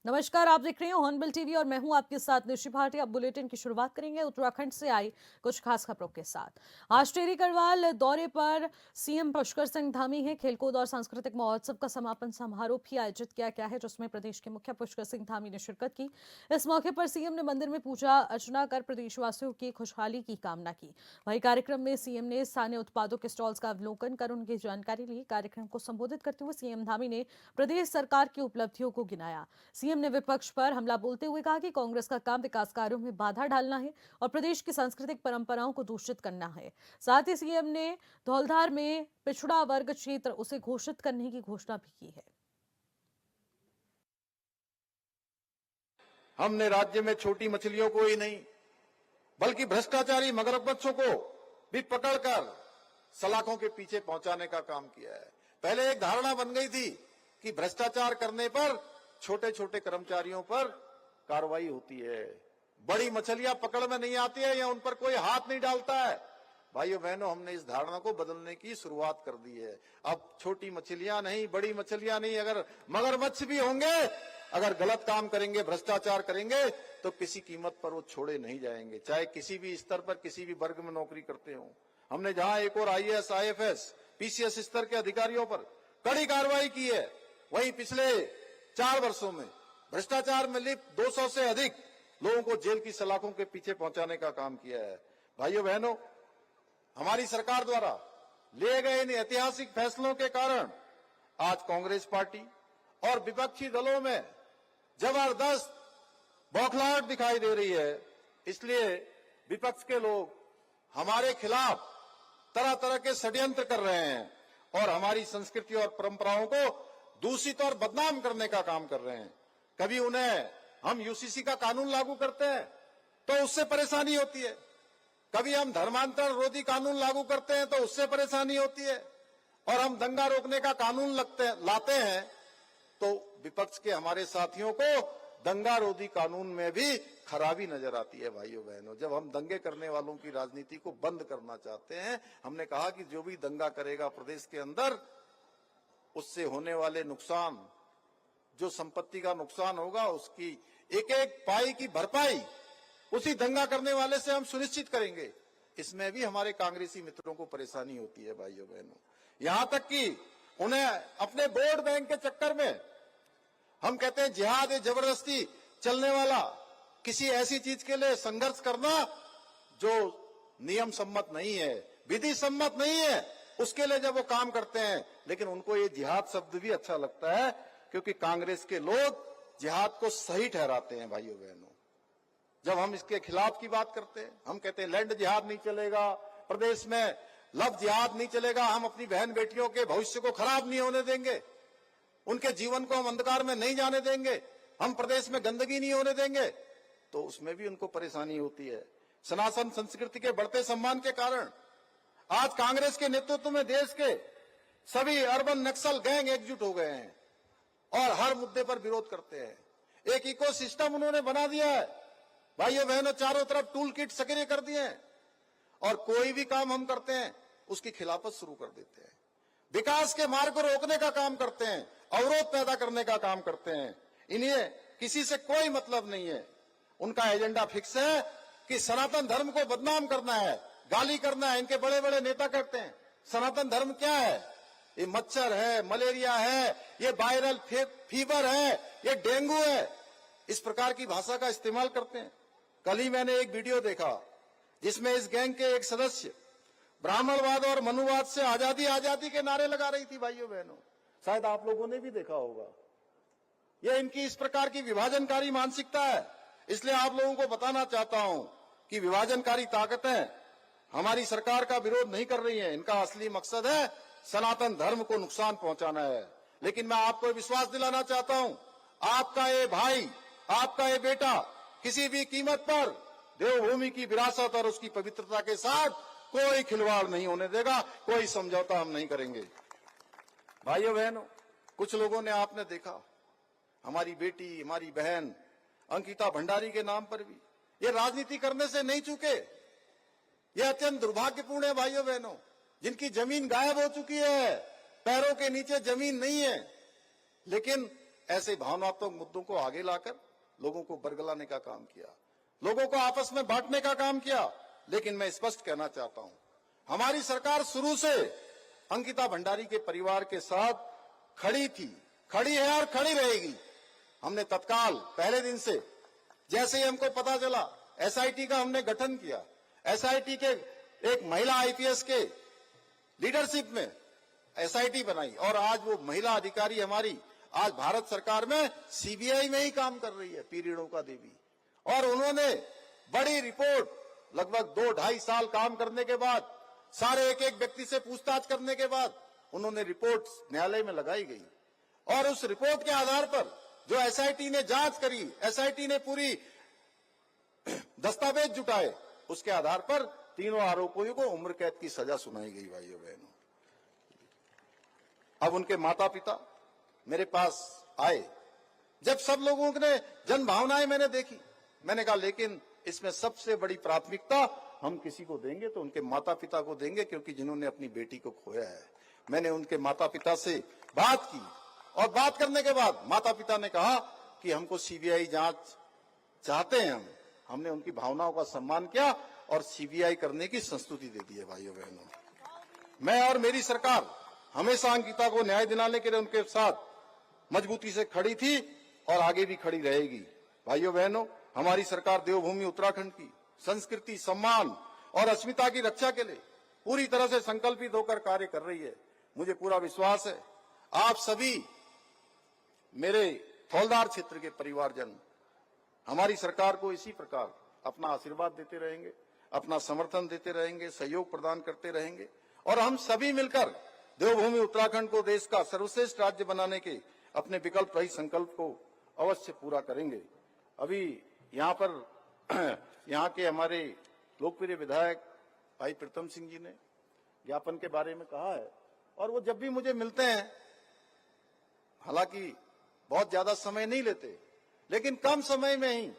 नमस्कार, आप देख रहे हैं हॉर्नबिल टीवी और मैं हूं आपके साथ निशि भाटी। अब बुलेटिन की शुरुआत करेंगे उत्तराखंड से आई कुछ खास खबरों के साथ। आज टेरी गढ़वाल दौरे पर सीएम पुष्कर सिंह धामी हैं। खेलकूद और सांस्कृतिक महोत्सव का समापन समारोह भी आयोजित किया गया है, जिसमें प्रदेश के मुखिया पुष्कर सिंह धामी ने शिरकत की। इस मौके पर सीएम ने मंदिर में पूजा अर्चना कर प्रदेशवासियों की खुशहाली की कामना की। वहीं कार्यक्रम में सीएम ने स्थानीय उत्पादों के स्टॉल्स का अवलोकन कर उनकी जानकारी ली। कार्यक्रम को संबोधित करते हुए सीएम धामी ने प्रदेश सरकार की उपलब्धियों को गिनाया। सीएम ने विपक्ष पर हमला बोलते हुए कहा कि कांग्रेस का काम विकास कार्यों में बाधा डालना है और प्रदेश की सांस्कृतिक परंपराओं को दूषित करना है। साथ ही सीएम ने धौलधार में पिछड़ा वर्ग क्षेत्र उसे घोषित करने की घोषणा भी की है। हमने राज्य में छोटी मछलियों को ही नहीं बल्कि भ्रष्टाचारी मगरमच्छों को भी पकड़कर सलाखों के पीछे पहुंचाने का काम किया है। पहले एक धारणा बन गई थी कि भ्रष्टाचार करने पर छोटे छोटे कर्मचारियों पर कार्रवाई होती है, बड़ी मछलियां पकड़ में नहीं आती है या उन पर कोई हाथ नहीं डालता है। भाइयों बहनों, हमने इस धारणा को बदलने की शुरुआत कर दी है। अब छोटी मछलियां नहीं, बड़ी मछलियां नहीं, अगर मगरमच्छ भी होंगे, अगर गलत काम करेंगे, भ्रष्टाचार करेंगे, तो किसी कीमत पर वो छोड़े नहीं जाएंगे, चाहे किसी भी स्तर पर किसी भी वर्ग में नौकरी करते हो। हमने जहां एक और आईएएस, आईएफएस, पीसीएस स्तर के अधिकारियों पर कड़ी कार्रवाई की है, वहीं पिछले 4 वर्षों में भ्रष्टाचार में लिप्त 200 से अधिक लोगों को जेल की सलाखों के पीछे पहुंचाने का काम किया है। भाइयों बहनों, हमारी सरकार द्वारा लिए गए इन ऐतिहासिक फैसलों के कारण आज कांग्रेस पार्टी और विपक्षी दलों में जबरदस्त बौखलाहट दिखाई दे रही है। इसलिए विपक्ष के लोग हमारे खिलाफ तरह तरह के षड्यंत्र कर रहे हैं और हमारी संस्कृति और परंपराओं को दूषित और बदनाम करने का काम कर रहे हैं। कभी उन्हें हम यूसीसी का कानून लागू करते हैं तो उससे परेशानी होती है, कभी हम धर्मांतरण रोधी कानून लागू करते हैं तो उससे परेशानी होती है, और हम दंगा रोकने का कानून लाते हैं तो विपक्ष के हमारे साथियों को दंगा रोधी कानून में भी खराबी नजर आती है। भाइयों बहनों, जब हम दंगे करने वालों की राजनीति को बंद करना चाहते हैं, हमने कहा कि जो भी दंगा करेगा प्रदेश के अंदर, उससे होने वाले नुकसान, जो संपत्ति का नुकसान होगा, उसकी एक एक पाई की भरपाई उसी दंगा करने वाले से हम सुनिश्चित करेंगे। इसमें भी हमारे कांग्रेसी मित्रों को परेशानी होती है। भाइयों बहनों, यहां तक कि उन्हें अपने वोट बैंक के चक्कर में हम कहते हैं जिहाद ए जबरदस्ती चलने वाला किसी ऐसी चीज के लिए संघर्ष करना जो नियम सम्मत नहीं है, विधि सम्मत नहीं है, उसके लिए जब वो काम करते हैं, लेकिन उनको ये जिहाद शब्द भी अच्छा लगता है क्योंकि कांग्रेस के लोग जिहाद को सही ठहराते हैं। भाइयों बहनों, जब हम इसके खिलाफ की बात करते हैं, हम कहते हैं लैंड जिहाद नहीं चलेगा, प्रदेश में लव जिहाद नहीं चलेगा, हम अपनी बहन बेटियों के भविष्य को खराब नहीं होने देंगे, उनके जीवन को हम अंधकार में नहीं जाने देंगे, हम प्रदेश में गंदगी नहीं होने देंगे, तो उसमें भी उनको परेशानी होती है। सनातन संस्कृति के बढ़ते सम्मान के कारण आज कांग्रेस के नेतृत्व में देश के सभी अर्बन नक्सल गैंग एकजुट हो गए हैं और हर मुद्दे पर विरोध करते हैं। एक इकोसिस्टम उन्होंने बना दिया है। भाइयों बहनों, चारों तरफ टूल किट सक्रिय कर दिए हैं और कोई भी काम हम करते हैं उसकी खिलाफत शुरू कर देते हैं, विकास के मार्ग को रोकने का काम करते हैं, अवरोध पैदा करने का काम करते हैं। इन्हें किसी से कोई मतलब नहीं है। उनका एजेंडा फिक्स है कि सनातन धर्म को बदनाम करना है, गाली करना है। इनके बड़े बड़े नेता करते हैं। सनातन धर्म क्या है? ये मच्छर है, मलेरिया है, ये वायरल फीवर है, ये डेंगू है, इस प्रकार की भाषा का इस्तेमाल करते हैं। कल ही मैंने एक वीडियो देखा जिसमें इस गैंग के एक सदस्य ब्राह्मणवाद और मनुवाद से आजादी आजादी के नारे लगा रही थी। भाइयों बहनों, शायद आप लोगों ने भी देखा होगा। यह इनकी इस प्रकार की विभाजनकारी मानसिकता है। इसलिए आप लोगों को बताना चाहता हूं कि विभाजनकारी ताकतें हमारी सरकार का विरोध नहीं कर रही हैं। इनका असली मकसद है सनातन धर्म को नुकसान पहुंचाना है। लेकिन मैं आपको विश्वास दिलाना चाहता हूं, आपका ये भाई, आपका ये बेटा किसी भी कीमत पर देवभूमि की विरासत और उसकी पवित्रता के साथ कोई खिलवाड़ नहीं होने देगा, कोई समझौता हम नहीं करेंगे। भाइयों बहनों, कुछ लोगों ने, आपने देखा, हमारी बेटी, हमारी बहन अंकिता भंडारी के नाम पर भी ये राजनीति करने से नहीं चूके। ये अत्यंत दुर्भाग्यपूर्ण है। भाइयों बहनों, जिनकी जमीन गायब हो चुकी है, पैरों के नीचे जमीन नहीं है, लेकिन ऐसे भावनात्मक मुद्दों को आगे लाकर लोगों को बरगलाने का काम किया, लोगों को आपस में बांटने का काम किया। लेकिन मैं स्पष्ट कहना चाहता हूं, हमारी सरकार शुरू से अंकिता भंडारी के परिवार के साथ खड़ी थी, खड़ी है और खड़ी रहेगी। हमने तत्काल पहले दिन से जैसे ही हमको पता चला एसआईटी का हमने गठन किया, एसआईटी के एक महिला आईपीएस के लीडरशिप में एसआईटी बनाई और आज वो महिला अधिकारी हमारी आज भारत सरकार में सीबीआई में ही काम कर रही है, पी रेणुका देवी। और उन्होंने बड़ी रिपोर्ट लगभग 2-2.5 साल काम करने के बाद, सारे एक एक व्यक्ति से पूछताछ करने के बाद उन्होंने रिपोर्ट न्यायालय में लगाई गई और उस रिपोर्ट के आधार पर जो एसआईटी ने जांच करी, एसआईटी ने पूरी दस्तावेज जुटाए, उसके आधार पर तीनों आरोपियों को उम्र कैद की सजा सुनाई गई। भाइयों बहनों, अब उनके माता पिता मेरे पास आए। जब सब लोगों ने जन भावनाएं मैंने देखी, मैंने कहा लेकिन इसमें सबसे बड़ी प्राथमिकता हम किसी को देंगे तो उनके माता पिता को देंगे, क्योंकि जिन्होंने अपनी बेटी को खोया है। मैंने उनके माता पिता से बात की और बात करने के बाद माता पिता ने कहा कि हमको सीबीआई जांच चाहते हैं। हमने उनकी भावनाओं का सम्मान किया और सीबीआई करने की संस्तुति दे दी है। भाइयों बहनों, मैं और मेरी सरकार हमेशा अंकिता को न्याय दिलाने के लिए उनके साथ मजबूती से खड़ी थी और आगे भी खड़ी रहेगी। भाइयों बहनों, हमारी सरकार देवभूमि उत्तराखंड की संस्कृति, सम्मान और अस्मिता की रक्षा के लिए पूरी तरह से संकल्पित होकर कार्य कर रही है। मुझे पूरा विश्वास है आप सभी मेरे फौलदार क्षेत्र के परिवारजन हमारी सरकार को इसी प्रकार अपना आशीर्वाद देते रहेंगे, अपना समर्थन देते रहेंगे, सहयोग प्रदान करते रहेंगे और हम सभी मिलकर देवभूमि उत्तराखंड को देश का सर्वश्रेष्ठ राज्य बनाने के अपने विकल्प रहित संकल्प को अवश्य पूरा करेंगे। अभी यहाँ पर यहाँ के हमारे लोकप्रिय विधायक भाई प्रीतम सिंह जी ने ज्ञापन के बारे में कहा है और वो जब भी मुझे मिलते हैं, हालांकि बहुत ज्यादा समय नहीं लेते, लेकिन कम समय में ही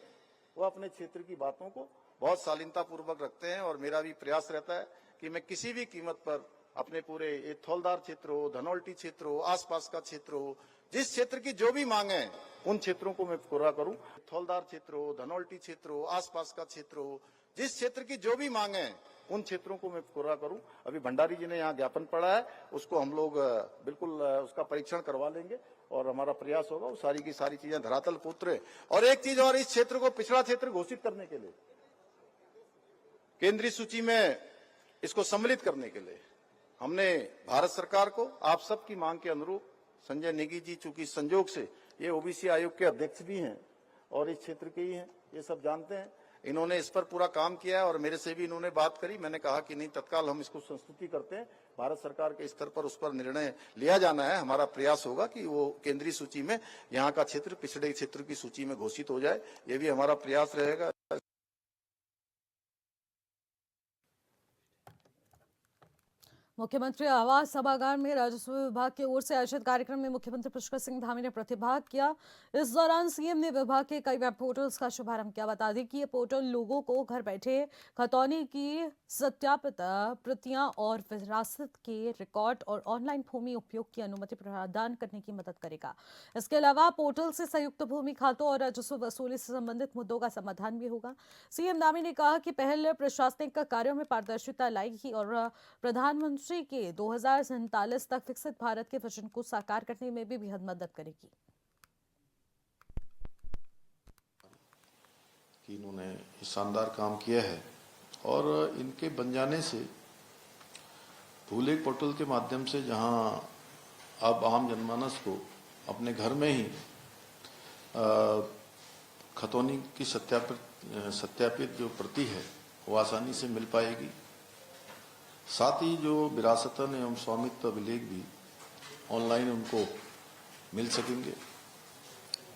वो अपने क्षेत्र की बातों को बहुत शालीनता पूर्वक रखते हैं और मेरा भी प्रयास रहता है कि मैं किसी भी कीमत पर अपने पूरे ये थौलदार क्षेत्र हो, धनौल्टी क्षेत्र हो, आसपास का क्षेत्र हो, जिस क्षेत्र की जो भी मांगे हैं उन क्षेत्रों को मैं पूरा करूं। थौलदार क्षेत्र हो, धनौल्टी क्षेत्र हो, आसपास का क्षेत्र हो, जिस क्षेत्र की जो भी मांगे हैं उन क्षेत्रों को मैं पूरा करूं। अभी भंडारी जी ने यहाँ ज्ञापन पढ़ा है, उसको हम लोग बिल्कुल उसका परीक्षण करवा लेंगे और हमारा प्रयास होगा वो सारी की सारी चीजें धरातल पर उतरे। और एक चीज और, इस क्षेत्र को पिछड़ा क्षेत्र घोषित करने के लिए, केंद्रीय सूची में इसको सम्मिलित करने के लिए हमने भारत सरकार को आप सबकी मांग के अनुरूप, संजय नेगी जी चूंकि संजोग से ये ओबीसी आयोग के अध्यक्ष भी हैं और इस क्षेत्र के ही हैं, ये सब जानते हैं, इन्होंने इस पर पूरा काम किया है और मेरे से भी इन्होंने बात करी। मैंने कहा कि नहीं, तत्काल हम इसको संस्तुति करते हैं, भारत सरकार के स्तर पर उस पर निर्णय लिया जाना है। हमारा प्रयास होगा कि वो केंद्रीय सूची में यहाँ का क्षेत्र पिछड़े क्षेत्र की सूची में घोषित हो जाए, ये भी हमारा प्रयास रहेगा। मुख्यमंत्री आवास सभागार में राजस्व विभाग की ओर से आयोजित कार्यक्रम में मुख्यमंत्री पुष्कर सिंह धामी ने प्रतिभाग किया। इस दौरान सीएम ने विभाग के कई वेब पोर्टल्स का शुभारंभ किया। बता दें कि ये पोर्टल लोगों को घर बैठे खतौनी की सत्यापित प्रतियां और विरासत के रिकॉर्ड और ऑनलाइन भूमि उपयोग की अनुमति प्रदान करने की मदद करेगा। इसके अलावा पोर्टल से संयुक्त भूमि खातों और राजस्व वसूली से संबंधित मुद्दों का समाधान भी होगा। सीएम धामी ने कहा कि पहल प्रशासनिक कार्यों में पारदर्शिता लाएगी और प्रधानमंत्री के 2047 तक विकसित भारत के विजन को साकार करने में भी बेहद मदद करेगी। कि इन्होंने शानदार काम किया है और इनके बन जाने से भूलेख पोर्टल के माध्यम से जहां अब आम जनमानस को अपने घर में ही खतौनी की सत्यापित जो प्रति है वो आसानी से मिल पाएगी। साथ ही जो विरासतन एवं स्वामित्व अभिलेख भी ऑनलाइन उनको मिल सकेंगे।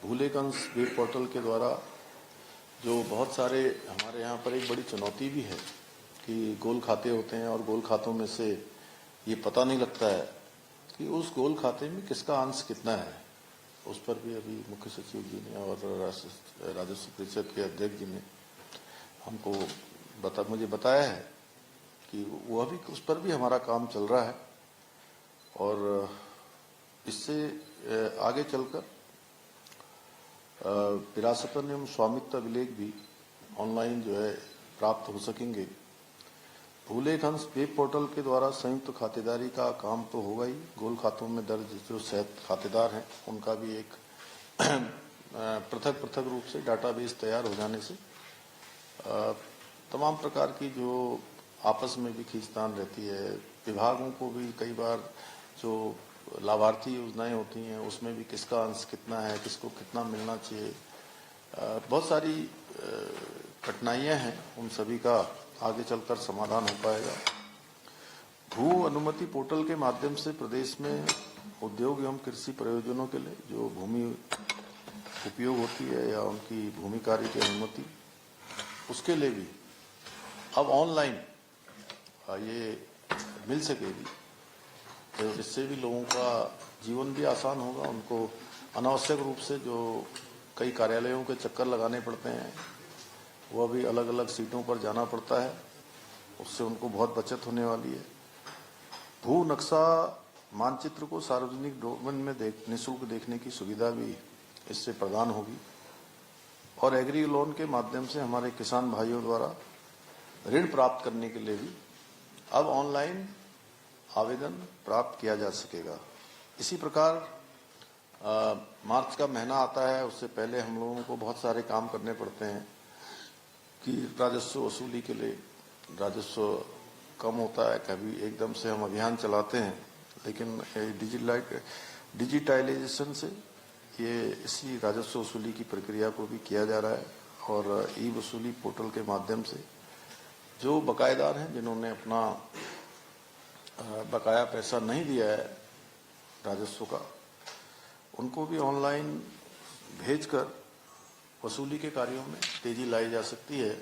भूलेख अंश वेब पोर्टल के द्वारा जो बहुत सारे हमारे यहाँ पर एक बड़ी चुनौती भी है कि गोल खाते होते हैं और गोल खातों में से ये पता नहीं लगता है कि उस गोल खाते में किसका अंश कितना है। उस पर भी अभी मुख्य सचिव जी ने और राजस्व परिषद के अध्यक्ष जी ने हमको मुझे बताया है कि वो अभी उस पर भी हमारा काम चल रहा है और इससे आगे चलकर विरासतन एवं स्वामित्व अभिलेख भी ऑनलाइन जो है प्राप्त हो सकेंगे। भूलेख अंश वेब पोर्टल के द्वारा संयुक्त खातेदारी का काम तो होगा ही, गोल खातों में दर्ज जो सहत खातेदार हैं उनका भी एक पृथक पृथक रूप से डाटाबेस तैयार हो जाने से तमाम प्रकार की जो आपस में भी खींचतान रहती है, विभागों को भी कई बार जो लाभार्थी योजनाएं होती हैं उसमें भी किसका अंश कितना है, किसको कितना मिलना चाहिए, बहुत सारी कठिनाइयां हैं, उन सभी का आगे चलकर समाधान हो पाएगा। भू अनुमति पोर्टल के माध्यम से प्रदेश में उद्योग एवं कृषि प्रयोजनों के लिए जो भूमि उपयोग होती है या उनकी भूमि कार्य की अनुमति, उसके लिए भी अब ऑनलाइन ये मिल सकेगी, तो इससे भी लोगों का जीवन भी आसान होगा। उनको अनावश्यक रूप से जो कई कार्यालयों के चक्कर लगाने पड़ते हैं, वह भी अलग अलग सीटों पर जाना पड़ता है, उससे उनको बहुत बचत होने वाली है। भू नक्शा मानचित्र को सार्वजनिक डोमेन में निःशुल्क देखने की सुविधा भी इससे प्रदान होगी और एग्री लोन के माध्यम से हमारे किसान भाइयों द्वारा ऋण प्राप्त करने के लिए भी अब ऑनलाइन आवेदन प्राप्त किया जा सकेगा। इसी प्रकार मार्च का महीना आता है, उससे पहले हम लोगों को बहुत सारे काम करने पड़ते हैं कि राजस्व वसूली के लिए राजस्व कम होता है, कभी एकदम से हम अभियान चलाते हैं, लेकिन डिजिटाइजेशन से ये इसी राजस्व वसूली की प्रक्रिया को भी किया जा रहा है और ई वसूली पोर्टल के माध्यम से जो बकायेदार हैं, जिन्होंने अपना बकाया पैसा नहीं दिया है राजस्व का, उनको भी ऑनलाइन भेजकर वसूली के कार्यों में तेजी लाई जा सकती है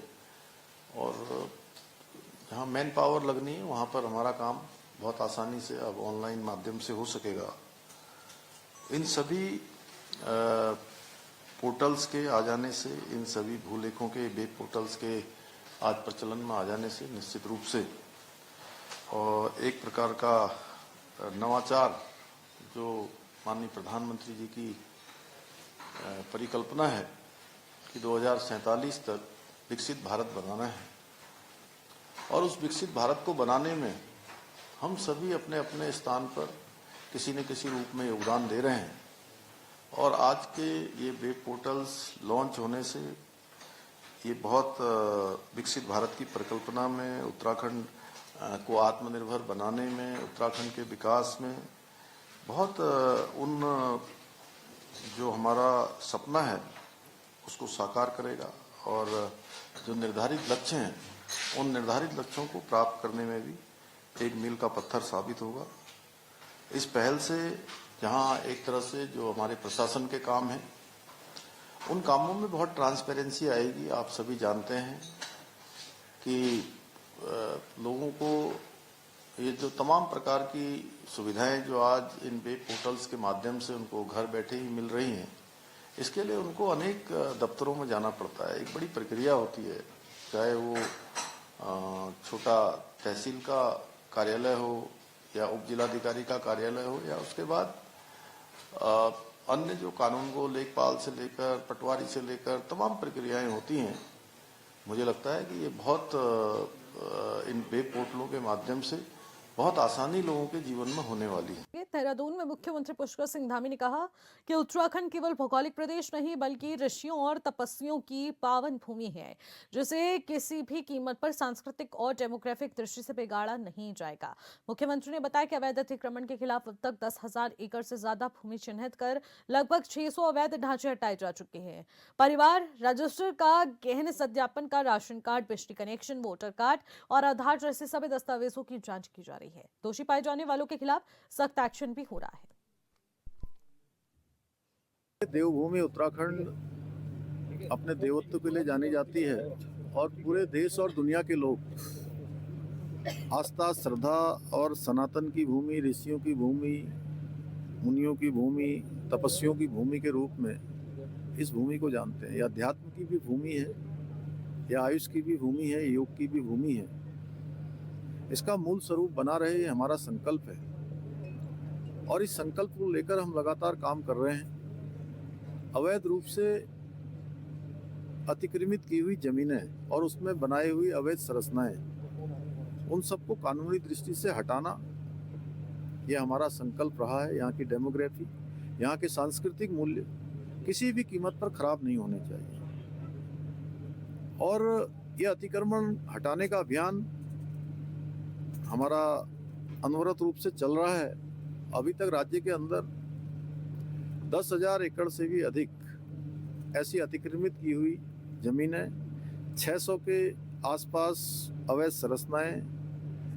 और जहां मैन पावर लगनी है वहां पर हमारा काम बहुत आसानी से अब ऑनलाइन माध्यम से हो सकेगा। इन सभी पोर्टल्स के आ जाने से, इन सभी भूलेखों के वेब पोर्टल्स के आज प्रचलन में आ जाने से निश्चित रूप से और एक प्रकार का नवाचार जो माननीय प्रधानमंत्री जी की परिकल्पना है कि 2047 तक विकसित भारत बनाना है और उस विकसित भारत को बनाने में हम सभी अपने अपने स्थान पर किसी न किसी रूप में योगदान दे रहे हैं और आज के ये वेब पोर्टल्स लॉन्च होने से ये बहुत विकसित भारत की परिकल्पना में, उत्तराखंड को आत्मनिर्भर बनाने में, उत्तराखंड के विकास में बहुत उन जो हमारा सपना है उसको साकार करेगा और जो निर्धारित लक्ष्य हैं उन निर्धारित लक्ष्यों को प्राप्त करने में भी एक मील का पत्थर साबित होगा। इस पहल से जहां एक तरह से जो हमारे प्रशासन के काम हैं उन कामों में बहुत ट्रांसपेरेंसी आएगी। आप सभी जानते हैं कि लोगों को ये जो तमाम प्रकार की सुविधाएं जो आज इन वेब पोर्टल्स के माध्यम से उनको घर बैठे ही मिल रही हैं, इसके लिए उनको अनेक दफ्तरों में जाना पड़ता है। एक बड़ी प्रक्रिया होती है, चाहे वो छोटा तहसील का कार्यालय हो या उप जिलाधिकारी का कार्यालय हो या उसके बाद अन्य जो कानून को लेखपाल से लेकर पटवारी से लेकर तमाम प्रक्रियाएं होती हैं। मुझे लगता है कि ये बहुत इन वेब पोर्टलों के माध्यम से बहुत आसानी लोगों के जीवन में होने वाली है। देहरादून में मुख्यमंत्री पुष्कर सिंह धामी ने कहा कि उत्तराखंड केवल भौगोलिक प्रदेश नहीं बल्कि ऋषियों और तपस्वियों की पावन भूमि है, जिसे किसी भी कीमत पर सांस्कृतिक और डेमोग्राफिक दृष्टि से बिगाड़ा नहीं जाएगा। मुख्यमंत्री ने बताया कि अवैध अतिक्रमण के खिलाफ अब तक 10,000 एकड़ से ज्यादा भूमि चिन्हित कर लगभग 600 अवैध ढांचे हटाए जा चुके हैं। परिवार रजिस्टर का गहन सत्यापन का राशन कार्ड, बिजली कनेक्शन, वोटर कार्ड और आधार जैसे सभी दस्तावेजों की जांच की जा रही है। दोषी पाए जाने वालों के खिलाफ सख्त एक्शन भी हो रहा है। देवभूमि उत्तराखंड अपने देवत्व के लिए जानी जाती है और पूरे देश और दुनिया के लोग आस्था, श्रद्धा और सनातन की भूमि, ऋषियों की भूमि, मुनियों की भूमि, तपस्वियों की भूमि के रूप में इस भूमि को जानते हैं। यह अध्यात्म की भी भूमि है, यह आयुष की भी भूमि है, योग की भी भूमि है। इसका मूल स्वरूप बना रहे ये हमारा संकल्प है और इस संकल्प को लेकर हम लगातार काम कर रहे हैं। अवैध रूप से अतिक्रमित की हुई जमीनें और उसमें बनाई हुई अवैध संरचनाएं, उन सबको कानूनी दृष्टि से हटाना, ये हमारा संकल्प रहा है। यहाँ की डेमोग्राफी, यहाँ के सांस्कृतिक मूल्य किसी भी कीमत पर खराब नहीं होने चाहिए। और ये अतिक्रमण हटाने का अभियान हमारा अनवरत रूप से चल रहा है। अभी तक राज्य के अंदर 10,000 एकड़ से भी अधिक ऐसी अतिक्रमित की हुई जमीनें, 600 के आसपास अवैध संरचनाएं,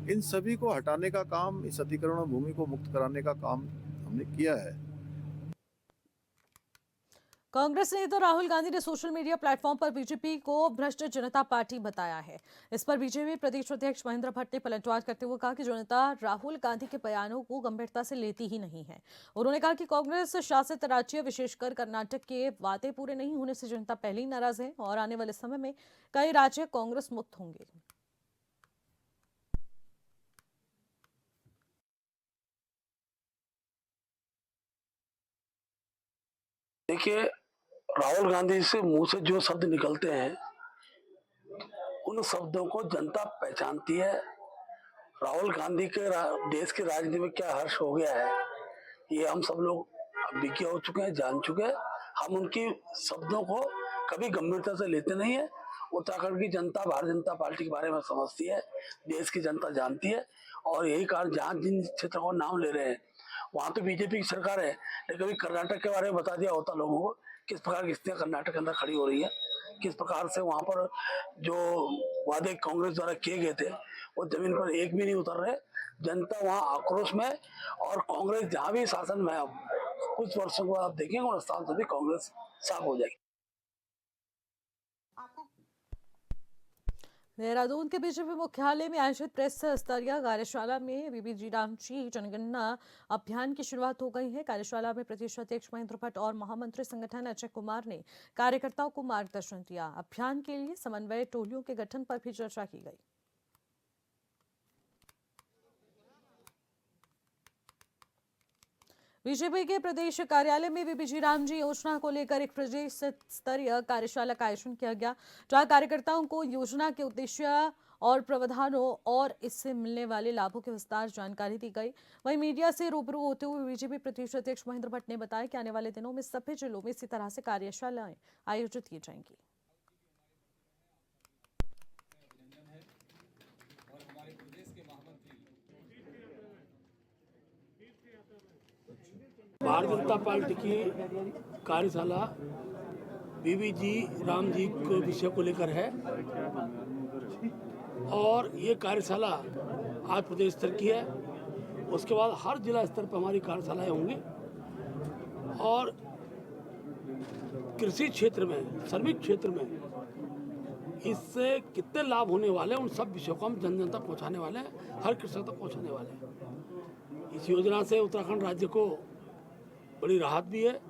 इन सभी को हटाने का काम, इस अतिक्रमण भूमि को मुक्त कराने का काम हमने किया है। कांग्रेस नेता राहुल गांधी ने सोशल मीडिया प्लेटफॉर्म पर बीजेपी को भ्रष्ट जनता पार्टी बताया है। इस पर बीजेपी प्रदेश अध्यक्ष महेंद्र भट्ट ने पलटवार करते हुए कहा कि जनता राहुल गांधी के बयानों को गंभीरता से लेती ही नहीं है। उन्होंने कहा कि कांग्रेस शासित राज्य विशेषकर कर्नाटक के वादे पूरे नहीं होने से जनता पहले ही नाराज है और आने वाले समय में कई राज्य कांग्रेस मुक्त होंगे। देखिए, राहुल गांधी से मुंह से जो शब्द निकलते हैं उन शब्दों को जनता पहचानती है। राहुल गांधी के देश की राजनीति में क्या हर्ष हो गया है ये हम सब लोग विज्ञ हो चुके हैं, जान चुके हैं। हम उनकी शब्दों को कभी गंभीरता से लेते नहीं है। उत्तराखंड की जनता भारतीय जनता पार्टी के बारे में समझती है, देश की जनता जानती है और यही कारण जहाँ जिन क्षेत्रों को नाम ले रहे हैं वहां तो बीजेपी की सरकार है, लेकिन कभी कर्नाटक के बारे में बता दिया होता लोगों को किस प्रकार की स्थितियां कर्नाटक के अंदर खड़ी हो रही है, किस प्रकार से वहां पर जो वादे कांग्रेस द्वारा किए गए थे वो जमीन पर एक भी नहीं उतर रहे। जनता वहां आक्रोश में, और कांग्रेस जहां भी शासन में अब कुछ वर्षों को आप देखेंगे उन स्थान से भी कांग्रेस साफ हो जाएगी। देहरादून के बीजेपी मुख्यालय में आयोजित प्रेस स्तरीय कार्यशाला में बीबीजी रामजी जनगणना अभियान की शुरुआत हो गई है। कार्यशाला में प्रदेश अध्यक्ष महेंद्र भट्ट और महामंत्री संगठन अजय कुमार ने कार्यकर्ताओं को मार्गदर्शन दिया। अभियान के लिए समन्वय टोलियों के गठन पर भी चर्चा की गई। बीजेपी के प्रदेश कार्यालय में बीबीजी रामजी योजना को लेकर एक प्रदेश स्तरीय कार्यशाला का आयोजन किया गया, जहां कार्यकर्ताओं को योजना के उद्देश्य और प्रावधानों और इससे मिलने वाले लाभों की विस्तार जानकारी दी गई। वहीं मीडिया से रूबरू होते हुए बीजेपी प्रदेश अध्यक्ष महेंद्र भट्ट ने बताया कि आने वाले दिनों में सभी जिलों में इसी तरह से कार्यशालाएं आयोजित की जाएंगी। भारतीय जनता पार्टी की कार्यशाला बीबीजी रामजी को विषय को लेकर है और ये कार्यशाला आज प्रदेश स्तर की है। उसके बाद हर जिला स्तर पर हमारी कार्यशालाएं होंगी और कृषि क्षेत्र में, श्रमिक क्षेत्र में इससे कितने लाभ होने वाले हैं उन सब विषयों को हम जन जन तक पहुँचाने वाले हैं, हर कृषक तक पहुँचाने वाले हैं। इस योजना से उत्तराखंड राज्य को बड़ी राहत भी है।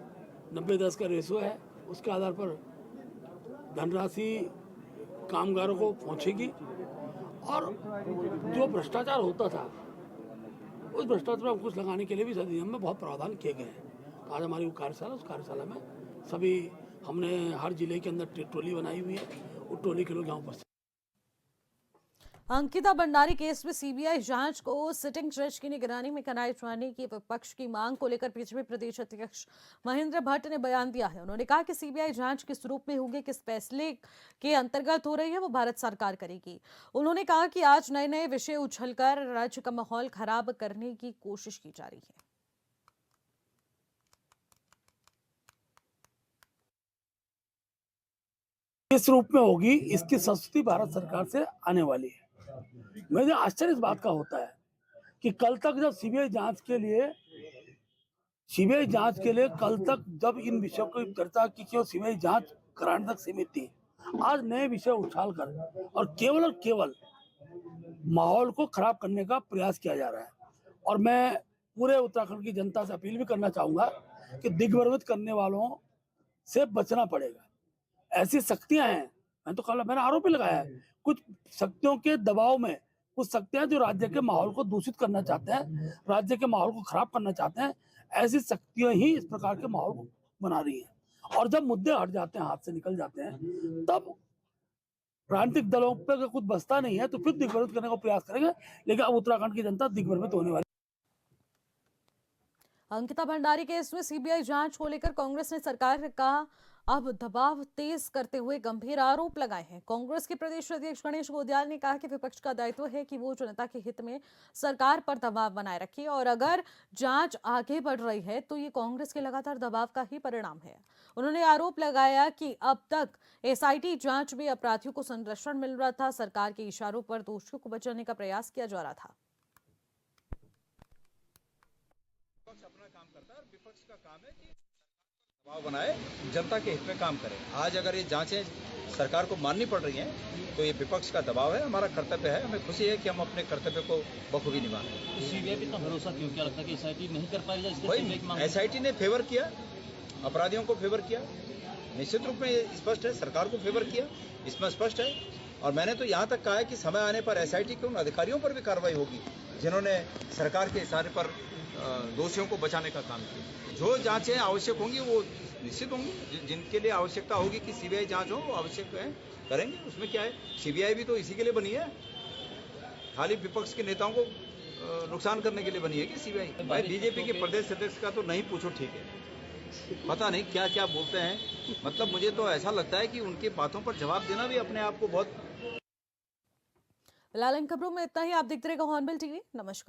90-10 का रेशो है, उसके आधार पर धनराशि कामगारों को पहुंचेगी और जो भ्रष्टाचार होता था उस भ्रष्टाचार पर अंकुश लगाने के लिए भी इस अधिनियम में बहुत प्रावधान किए गए हैं। आज हमारी कार्यशाला, उस कार्यशाला में सभी हमने हर जिले के अंदर टोली बनाई हुई है, उस टोली के लोग यहाँ उपस्थित। अंकिता भंडारी केस में सीबीआई जांच को सिटिंग जज की निगरानी में कराए जाने की विपक्ष की मांग को लेकर बीजेपी प्रदेश अध्यक्ष महेंद्र भट्ट ने बयान दिया है। उन्होंने कहा कि सीबीआई जांच किस रूप में होगी, किस फैसले के अंतर्गत हो रही है, वो भारत सरकार करेगी। उन्होंने कहा कि आज नए नए विषय उछलकर राज्य का माहौल खराब करने की कोशिश की जा रही है। किस रूप में होगी इसकी संस्तुति भारत सरकार से आने वाली है। मुझे आश्चर्य इस बात का होता है कि कल तक जब सीबीआई जांच के लिए कल तक जब इन विषयों की चर्चा की और सीबीआई जांच कराने तक सीमित थी, आज नए विषय उछाल कर और केवल माहौल को खराब करने का प्रयास किया जा रहा है। और मैं पूरे उत्तराखंड की जनता से अपील भी करना चाहूंगा कि दिग्भ्रमित करने वालों से बचना पड़ेगा। ऐसी शक्तियां हैं, मैंने आरोप भी लगाया है, कुछ शक्तियों के दबाव में कुछ शक्तियां जो राज्य के माहौल को दूषित करना चाहते हैं, राज्य के माहौल को खराब करना चाहते हैं, ऐसी शक्तियां ही इस प्रकार के माहौल को बना रही हैं। और जब मुद्दे हट जाते हैं, हाथ से निकल जाते हैं, तब राजनीतिक दलों पे अगर कुछ बचता नहीं है तो फिर दिग्भ्रमित करने का प्रयास करेंगे। लेकिन अब उत्तराखंड की जनता दिग्भ्रमित होने वाली। अंकिता भंडारी केस में सीबीआई जांच को लेकर कांग्रेस ने सरकार का अब दबाव तेज करते हुए गंभीर आरोप लगाए हैं। कांग्रेस के प्रदेश अध्यक्ष गणेश गोदियाल ने कहा कि विपक्ष का दायित्व है कि वो जनता के हित में सरकार पर दबाव बनाए रखे और अगर जांच आगे बढ़ रही है तो ये कांग्रेस के लगातार दबाव का ही परिणाम है। उन्होंने आरोप लगाया कि अब तक एसआईटी जांच में अपराधियों को संरक्षण मिल रहा था, सरकार के इशारों पर दोषियों को बचाने का प्रयास किया जा रहा था। अपना काम करता है और विपक्ष का काम है कि दबाव बनाए, जनता के हित में काम करे। आज अगर ये जांचें सरकार को माननी पड़ रही हैं तो ये विपक्ष का दबाव है, हमारा कर्तव्य है। हमें खुशी है कि हम अपने कर्तव्य को बखूबी निभा रहे हैं। तो सीबीआई पे इतना भरोसा क्यों? क्या लगता है कि एसआईटी नहीं कर पाएगी? वही एसआईटी ने फेवर किया, अपराधियों को फेवर किया, निश्चित रूप में स्पष्ट है, सरकार को फेवर किया, इसमें स्पष्ट है। और मैंने तो यहाँ तक कहा है कि समय आने पर एसआईटी के उन अधिकारियों पर भी कार्रवाई होगी जिन्होंने सरकार के इशारे पर दोषियों को बचाने का काम किया। जो जांचें आवश्यक होंगी वो निश्चित होंगी, जिनके लिए आवश्यकता होगी कि सीबीआई जांच हो वो आवश्यक है, करेंगे। उसमें क्या है, सीबीआई भी तो इसी के लिए बनी है, खाली विपक्ष के नेताओं को नुकसान करने के लिए बनी है कि सीबीआई। भाई बीजेपी के प्रदेश अध्यक्ष का तो नहीं पूछो, ठीक है, पता नहीं क्या क्या बोलते हैं। मतलब मुझे तो ऐसा लगता है कि उनकी बातों पर जवाब देना भी अपने आप को बहुत। फिलहाल इन खबरों में इतना ही। आप देखते रहिएगा हॉर्नबिल टीवी। नमस्कार।